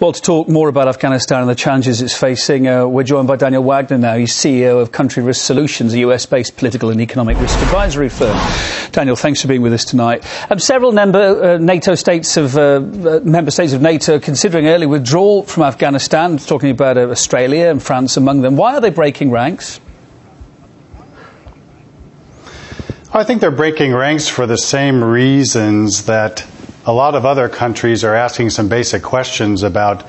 Well, to talk more about Afghanistan and the challenges it's facing, we're joined by Daniel Wagner now. He's CEO of Country Risk Solutions, a US-based political and economic risk advisory firm. Daniel, thanks for being with us tonight. Several member states of NATO are considering early withdrawal from Afghanistan, talking about Australia and France among them. Why are they breaking ranks? I think they're breaking ranks for the same reasons that a lot of other countries are asking some basic questions about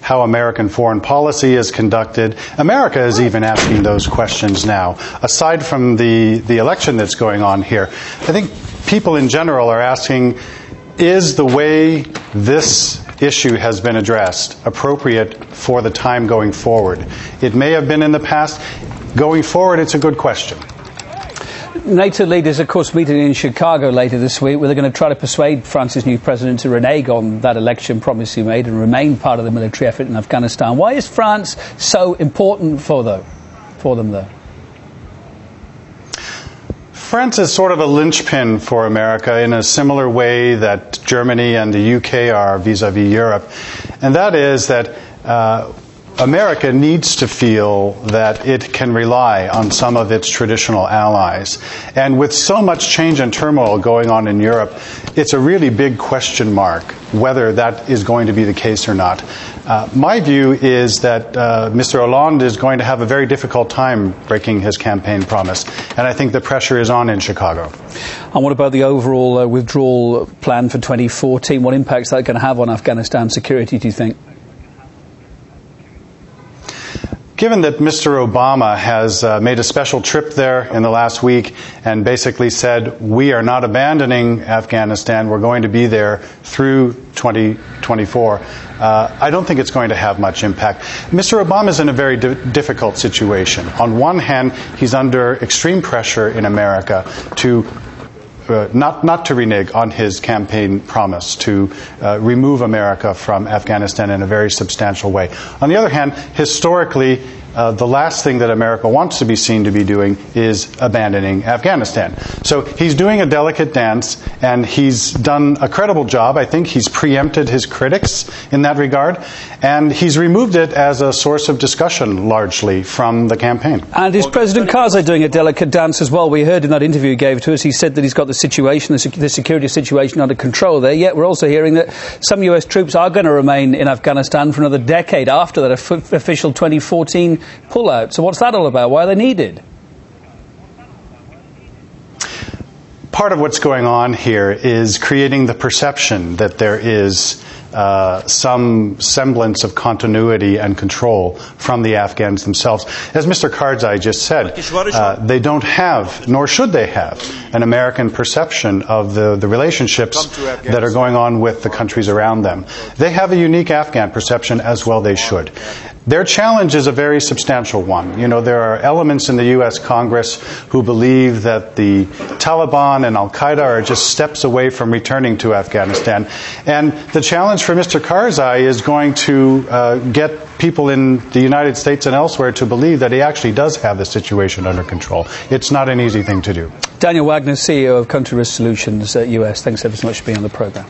how American foreign policy is conducted. America is even asking those questions now. Aside from the election that's going on here, I think people in general are asking, is the way this issue has been addressed appropriate for the time going forward? It may have been in the past. Going forward, it's a good question. NATO leaders, of course, meeting in Chicago later this week, where they're going to try to persuade France's new president to renege on that election promise he made and remain part of the military effort in Afghanistan. Why is France so important for them, though? France is sort of a linchpin for America in a similar way that Germany and the UK are vis-à-vis Europe. And that is that America needs to feel that it can rely on some of its traditional allies. And with so much change and turmoil going on in Europe, it's a really big question mark whether that is going to be the case or not. My view is that Mr. Hollande is going to have a very difficult time breaking his campaign promise. And I think the pressure is on in Chicago. And what about the overall withdrawal plan for 2014? What impact is that going to have on Afghanistan security, do you think? Given that Mr. Obama has made a special trip there in the last week and basically said, we are not abandoning Afghanistan, we're going to be there through 2024, I don't think it's going to have much impact. Mr. Obama is in a very difficult situation. On one hand, he's under extreme pressure in America to not to renege on his campaign promise to remove America from Afghanistan in a very substantial way. On the other hand, historically, the last thing that America wants to be seen to be doing is abandoning Afghanistan. So he's doing a delicate dance, and he's done a credible job. I think he's preempted his critics in that regard, and he's removed it as a source of discussion largely from the campaign. And is President Karzai doing a delicate dance as well? We heard in that interview he gave to us, he said that he's got the security situation under control there, yet we're also hearing that some US troops are going to remain in Afghanistan for another decade after that official 2014 pullout. So what's that all about? Why are they needed? Part of what's going on here is creating the perception that there is some semblance of continuity and control from the Afghans themselves. As Mr. Karzai just said, they don't have, nor should they have, an American perception of the relationships that are going on with the countries around them. They have a unique Afghan perception, as well they should. Their challenge is a very substantial one. You know, there are elements in the U.S. Congress who believe that the Taliban and Al-Qaeda are just steps away from returning to Afghanistan. And the challenge for Mr. Karzai is going to get people in the United States and elsewhere to believe that he actually does have the situation under control. It's not an easy thing to do. Daniel Wagner, CEO of Country Risk Solutions, US. Thanks ever so much for being on the programme.